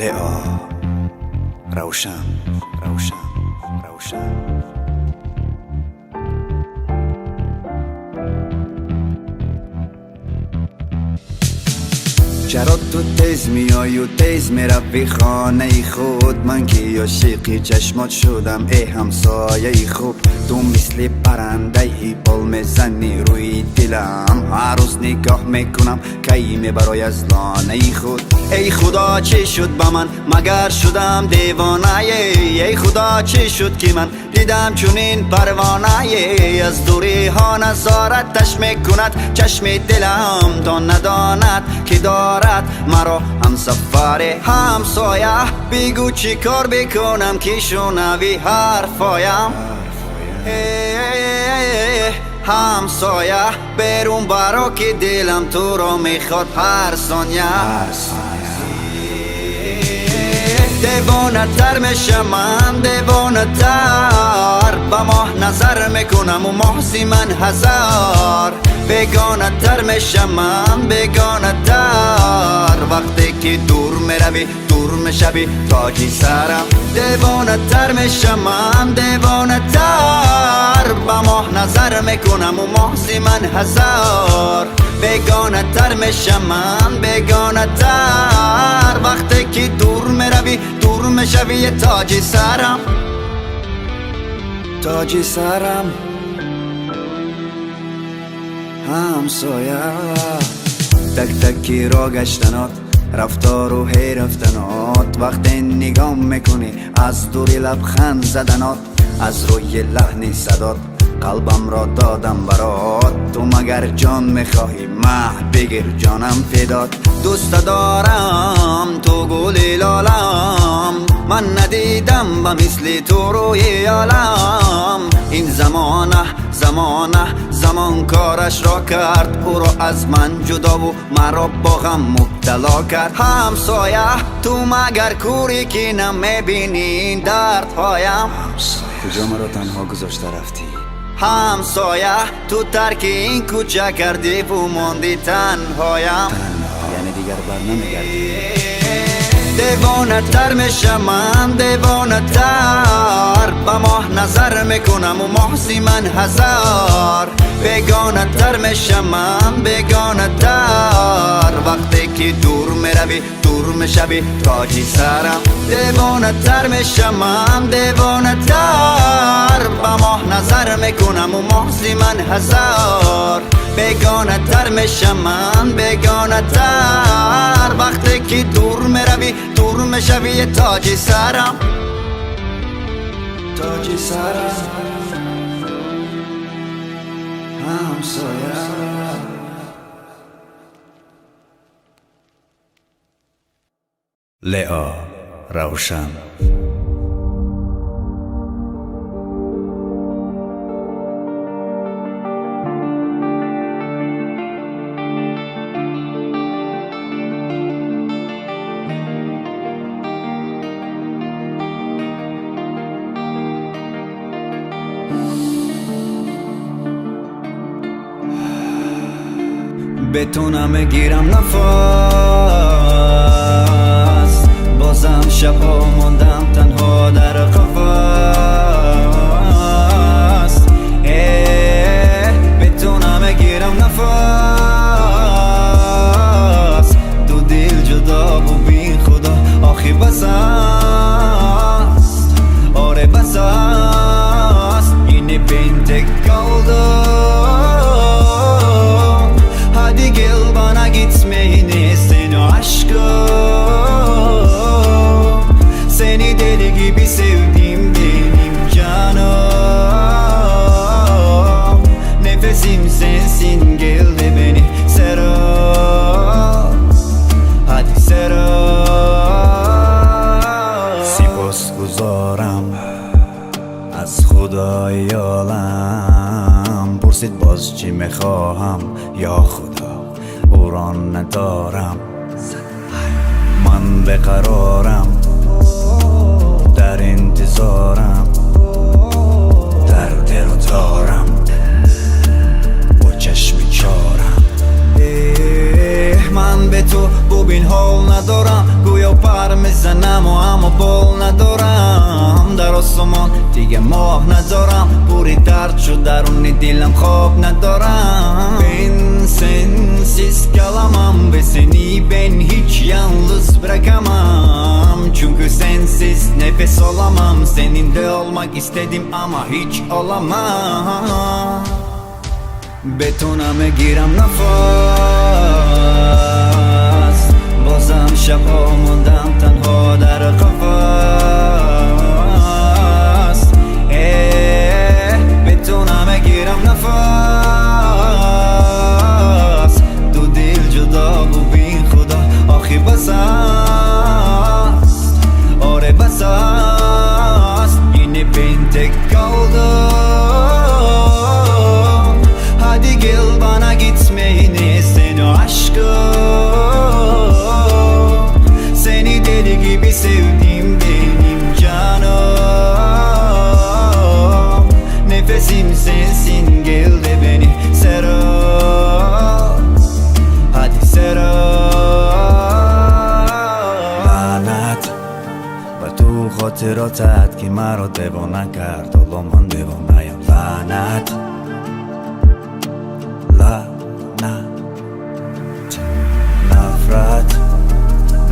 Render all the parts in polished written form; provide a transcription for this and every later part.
لئا روشن روشن روشن چرا تو تیز میای و تیز میروی خانه خود؟ من که عاشقی چشمات شدم ای همسایه خوب. تو مثل پرنده بال میزنی روی دلم، هر روز نگاه میکنم کی میبرای از لانه خود. ای خدا چی شد با من مگر شدم دیوانه؟ ای خدا چی شد که من دیدم چونین پروانه؟ از دوری ها نظارتش میکند چشم دلم، تا نداند که دارد مرا همسفر همسایه. بگو چی کار بکنم که شنوی حرفایم؟ همسایه برون برا که دلم تو را میخواد هر ثانیه. دیوانه تر میشم من، دیوانه تر با ماه نظر میکنم و محضی من هزار. بیگانه تر میشم من، بیگانه تر وقتی که دور میروی دور میشوی تاجی سرم. دیوانه تر میشم من، دیوانه تر با ماه نظر میکنم و محضی من هزار. بیگانه تر میشم من، بیگانه تر وقتی که دور میروی دور میشوی تاجی سرم. تاجی سرم همسایه. تک تکی را گشتنات، رفتار و هی رفتنات، وقتی نگاه میکنی از دوری لبخند زدنات، از روی لحنی صدات قلبم را دادم برات. تو مگر جان میخواهی مه بگیر جانم فدات. دوست دارم تو گل لالم، من ندیدم با مثل تو روی عالم. این زمان کارش را کرد، او را از من جدا و مرا با غم مبتلا کرد. همسایه تو مگر کوری که نمیبینی این دردهایم؟ کجا مرا تنها گذاشته رفتی؟ همسایه تو ترک این کوچه کردی و ماندی تنهایم. یعنی دیگر بر نمیگردی؟ دیوانه تر میشم من، دیوانه تر با ماه نظر میکنم و محضی من هزار. بیگانه تر میشم من، بیگانه تر وقتی که دور میروی دور میشوی تاجی سرم. دیوانه تر میشم من، دیوانه تر با ماه نظر میکنم و محضی من هزار. بیگانه تر میشم من، بیگانه تر وقتی که دور میروی دور میشوی تاجی سرم. تاجی سرم همسایه. لئا روشن. بتونم گیرم نفس، بازم شبها ماندم تنها در قفس. بتونم گیرم نفس، دو دل جدا و بی خدا آخی بس است. آره بس است yine ben tek kaldım. Hadi gel bana gitmeyini seni aşkım. Seni deli gibi sevdim benim canım. Nefesim sensin gel de beni sarıl. Hadi sarıl. سپاسگزارم از خدای عالم، پرسید باز چی میخواهم یا خدا او را ندارم. من بقرارم در انتظارم، در دل و دارم با چشم چارم. من به تو ببین حال ندارم، گویا و پر میزنم و اما بال ندارم در آسمان دیگه ماه ندارم پوری درد شد درونی دیلم خواب ندارم Ben sensiz kalamam ve seni ben hiç yalnız bırakamam Çünkü sensiz nefes olamam Seninle olmak istedim ama hiç olamam Betona میگیرم نفس بازم شبها موندم تنها در قفس betona میگیرم نفس دو دل جدا و بین خدا آخی بس است آره بس است yine ben tek kaldım Hadi gel bana gitmeyini sen o aşkım Seni deli gibi sevdim benim canım Nefesim sensin gel de beni sarıl Hadi sarıl Lanet و تو خاطراتت که مرا دیوانه کرد حالا من دیوانه‌ام لعنت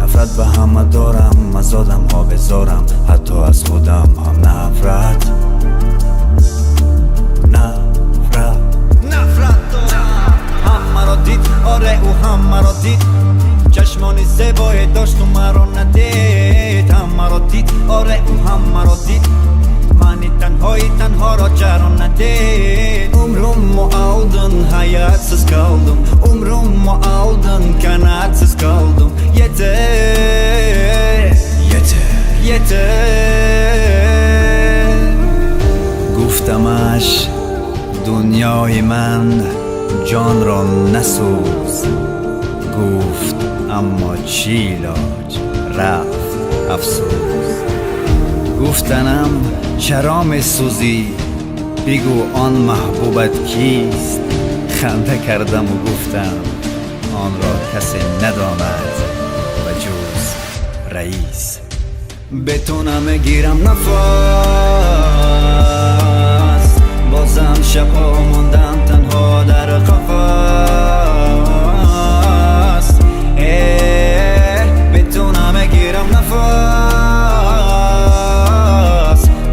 نفرت به همه دارم از آدم ها بذارم حتی از خودم هم نفرت دارم همه را دید آره او همه را دید چشمانی زیبای داشت و مرا ندید همه را دید آره او همه را دید منی تنها را جران ندید Umrumu aldın hayatsız kaldım Umrumu aldın kanatsız kaldım Yeter گفتمش دنیای من جان را نسوز گفت اما چی علاج رفت افسوس گفتنم چرا میسوزی بگو آن محبوبت کیست خنده کردم و گفتم آن را کسی نداند و جز رئیس بتونم میگیرم نفس بازم شبها موندم تنها در قفس بتونم میگیرم نفس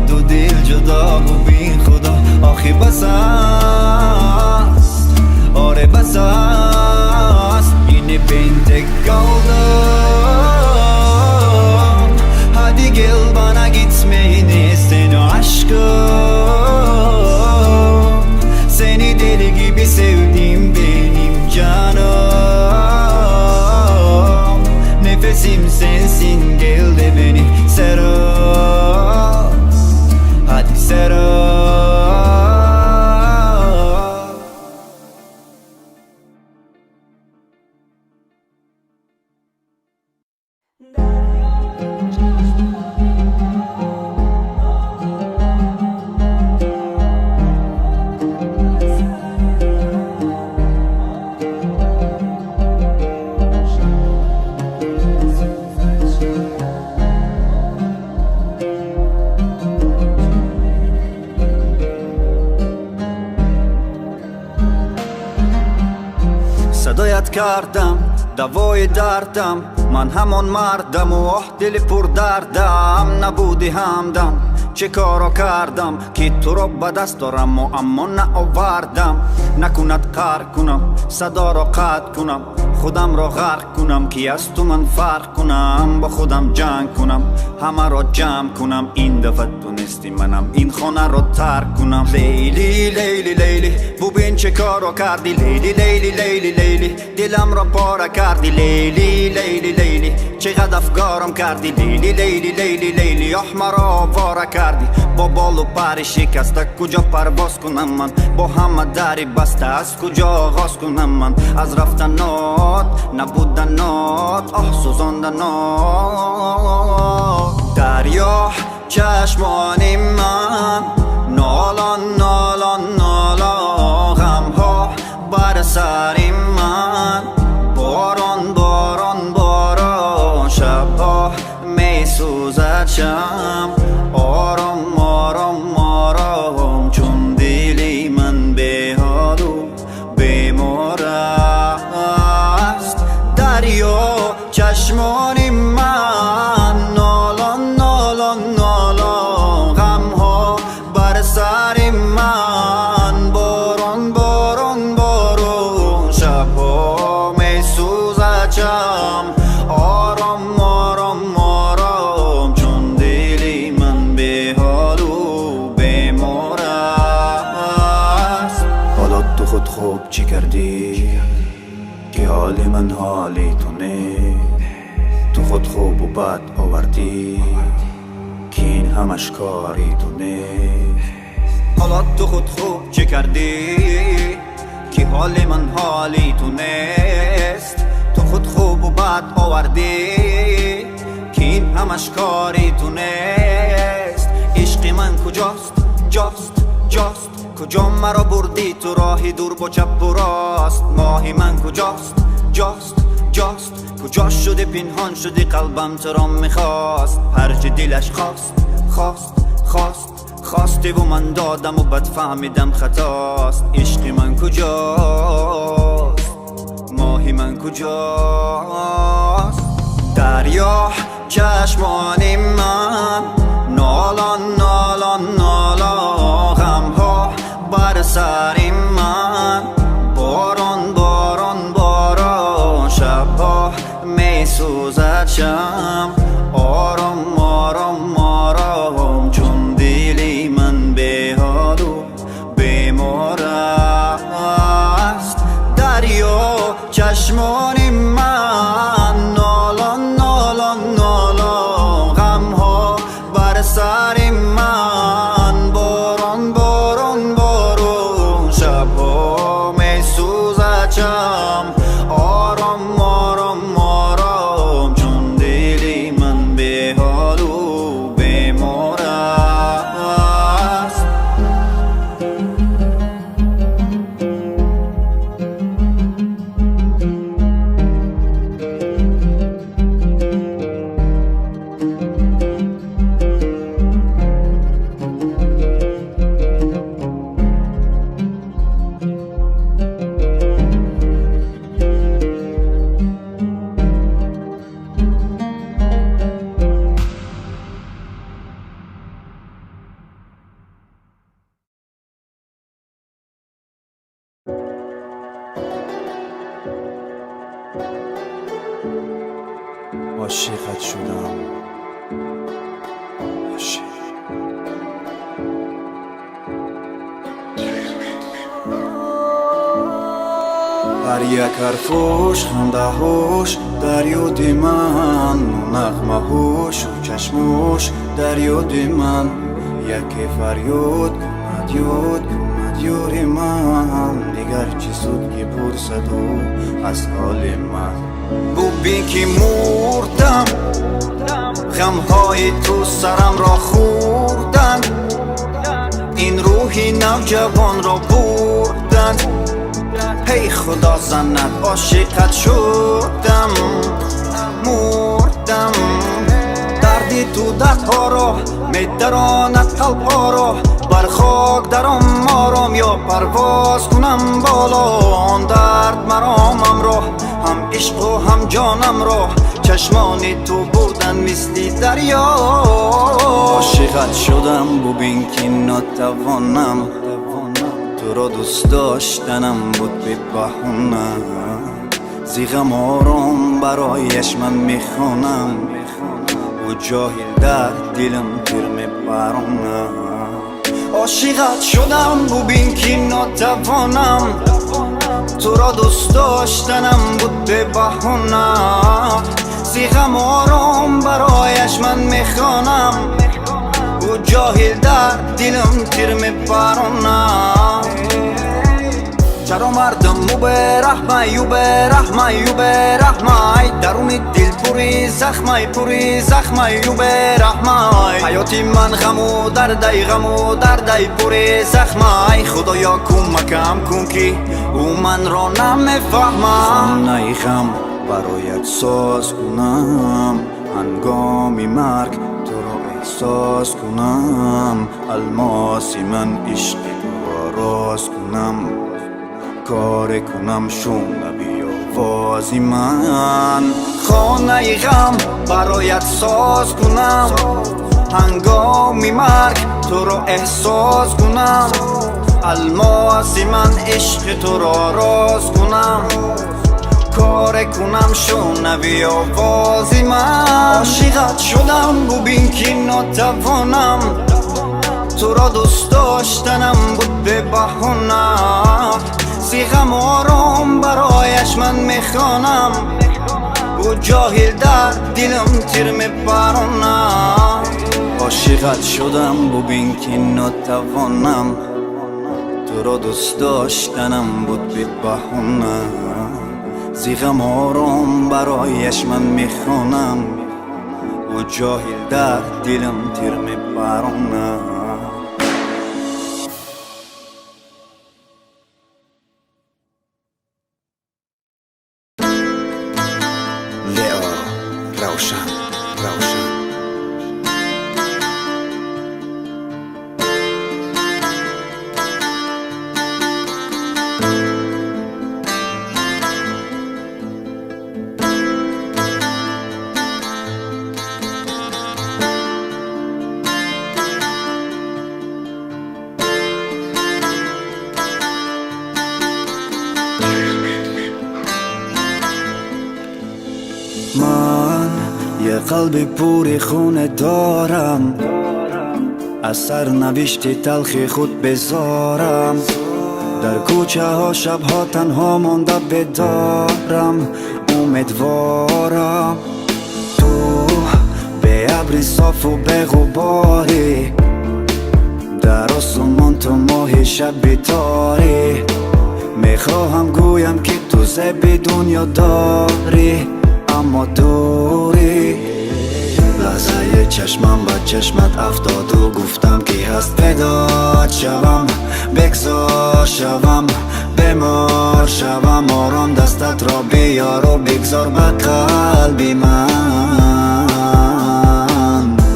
دو دل جدا و بین خدا آخی بس است آره بس است yine ben tek kaldım Hadi gel bana gitmeyini sen o aşkım Seni deli gibi sevdim benim canım Nefesim sensin gel de beni sarıl Hadi sarıl صدایت کردم دوای دردم من همان مردم و دل پر دردم نبودی همدم چه کارا کردم که تو را به دست دارم و اما نآوردم نکند قهر کنم صدا را قطع کنم خودم را غرق کنم که از تو من فرق کنم با خودم جنگ کنم همه را جمع کنم این دفعه تو نیستی منم این خانه را ترک کنم لیلی لیلی لیلی ببین چه کارا کردی لیلی لیلی لیلی لیلی دلم را پاره کردی لیلی لیلی لیلی چقدر افکارم کردی لیلی لیلی لیلی لیلی مرا آواره کردی با بال و پر شکسته کجا پرواز کنم من با همه دری بسته از کجا آغاز کنم من از رفتنات نبودنات سوزاندنات دریا چشمان من نالان نالان نالان غمها بر سر من باران باران باران شبها میسوزد شم آرام آرام آرام چون دلی من به حال و بیمار است دریا چشمان من نالان نالان نالان غم ها بر سر من باران باران باران شبها میسوزد شم آرام آرام آرام چون دلی من به حال و بیمار است حالا تو خود خوب چی کردی که حال من حالی تو نیست تو خود خوب و بد آوردی که این همش کاری تو نیست حالا تو خود خوب چی کردی که حال من حالی تو نیست تو خود خوب و بد آوردی که این همش کاری تو نیست عشق من کجاست جاست جاست کجا مرا بردی تو راهی دور با چپ و راست ماهی من کجاست جاست جاست کجا شده پنهان شدی قلبم تو را میخواست هرچی دلش خواست خواست خواست خواسته و من دادم و بد فهمیدم خطاست عشق من کجاست ماهی من کجاست دریا چشمان من نالان نالان نالان غم ها بر سر من باران باران باران شبها میسوزد شم آرام آرام آرام چون دلی من به حال و بیمار است دریا چشمان من نالان نالان نالان غم ها بر سر من باران باران باران شبها میسوزد شم آرام آرام آرام چون دلی من به حال و بیمار است عاشقت شدم عاشق هر یک حرفوش خنده هوش در یاد من نغمه هوش و چشموش در یاد من یکی فریاد کند یاد کند یار من دیگر چی سود که پرسد او از حال من ببین که مردم غمهای تو سرم را خوردن این روحی نوجوان را بردن هی خدا زند عاشقت شدم مردم دردی تو دردها را میدراند قلبها را بر خاک درم آرام یا پرواز کنم بالا آن درد مرامم را هم عشق و هم جانم را چشمان تو بودن مثل دریا عاشقت شدم ببین که ناتوانم تو را دوست داشتنم بود به بهونه زیغم آرام برایش من میخوانم و جاهل در دلم تیر میبرونه عاشقت شدم ببین که ناتوانم تو را دوست داشتنم بود به بهونه زیغم آرام برایش من میخوانم و جاهل در دلم تیر میبرونه چرا مردم مو به رحمه یو به رحمه یو به رحمه درون دل پوری زخمه یو به رحمه حیاتی من غم و دردی پوری زخمه خدایا کمکم کن که او من را نمیفهمه خانه غم برایت ساز کنم هنگامی مرگ تو رو احساس کنم، الماسی من عشق تو راز کنم، کار کنم شنوی آوازی من، خانه غم برایت ساز کنم، هنگامی مرگ تو رو احساس کنم، الماسی من عشق تو را راز کنم، کار کنم شنوی آوازی من. عاشقت شدم ببین که ناتوانم، تو را دوست داشتنم بود به بهانه، سیغم آرام برایش من میخوانم، او جاهل در دلم تیر میپرانه. عاشقت شدم ببین که ناتوانم، تو را دوست داشتنم بود به بهانه، زیغم آرام برایش من میخوانم، او جاهل در دلم تیر میپرانه. روشن من یه قلب پوری خونه دارم، از سرنوشت تلخ خود بذارم، در کوچه ها شبها تنها مانده بدارم، امیدوارم تو به ابر صاف و به غباری، در آسمان تو ماه شب تاری، میخواهم گویم که تو زب دنیا داری اما دوری. لحظه چشمم و چشمت افتاد و گفتم که هست پیدا شوم، بگذار شوم، بمار شوم، آرام دستت را بیار و بگذار به قلبی من.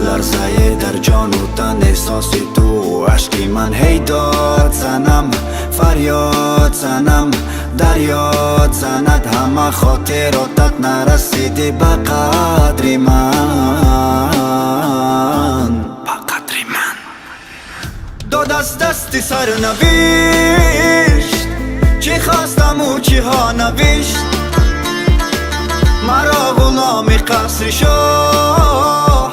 لرزه در جان و تن احساس تو، عشقی من هی داد زنم، فریاد زنم، دریاد زند، همه خاطراتت نرسیده به قدر من، به قدر من. داد از دستی سرنوشت، چی خواستم و چی ها نوشت، مرا غلام قصر شاه،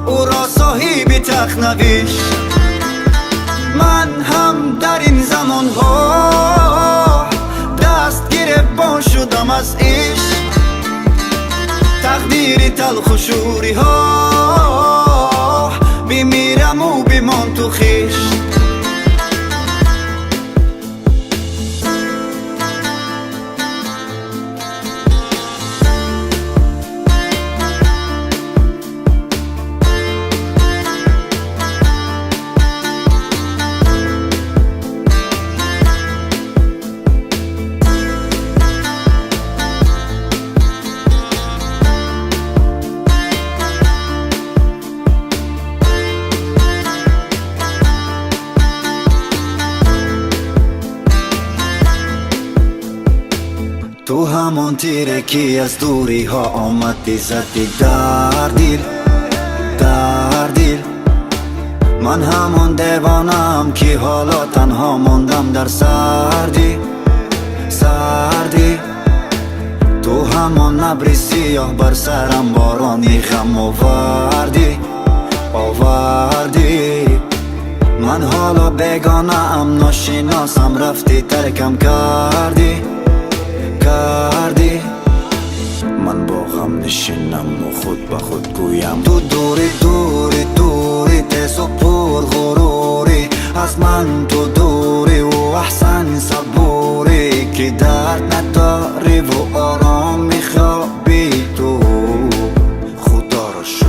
او را صاحب تخت نوشت. من هم در این زمان ها دست گریبان شدم از عشق، تقدیر تلخ و شوری ها، بمیرم و بمان تو خشت. تو همون تیره که از دوری ها آمدی زدی در دل، در دل. من همون دیوانم که حالا تنها موندم در سردی، سردی. تو همون ابر سیاه بر سرم بارانی غم آوردی، آوردی. من حالا بیگانه ام، ناشناسم، رفتی ترکم کردی، کردی. من با غم نشینم و خود به خود گویم تو دوری دوری دوری، تیز و پر غروری از من، تو دوری و احسن صبوری که درد نداری و آرام میخوابی تو. خدا را شکر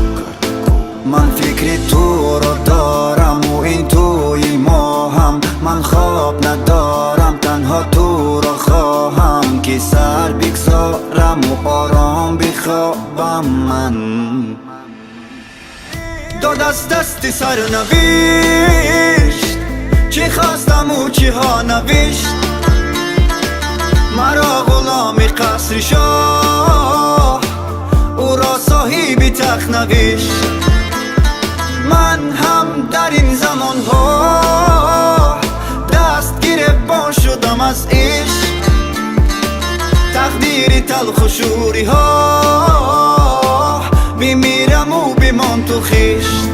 من فکر تو را دارم و این توی ماهم، من خواب ندارم تنها تو را خواهم که سر بگذارم و آرام بخوابم من. داد از دستی سرنوشت، چی خواستم و چی ها نوشت. مرا غلام قصر شاه، او را صاحب تخت نوشت. من هم در این زمان ها دست گریبان شدم از عشق. تقدیر تلخ و شوری ها، بمیرم و بمان تو خشت.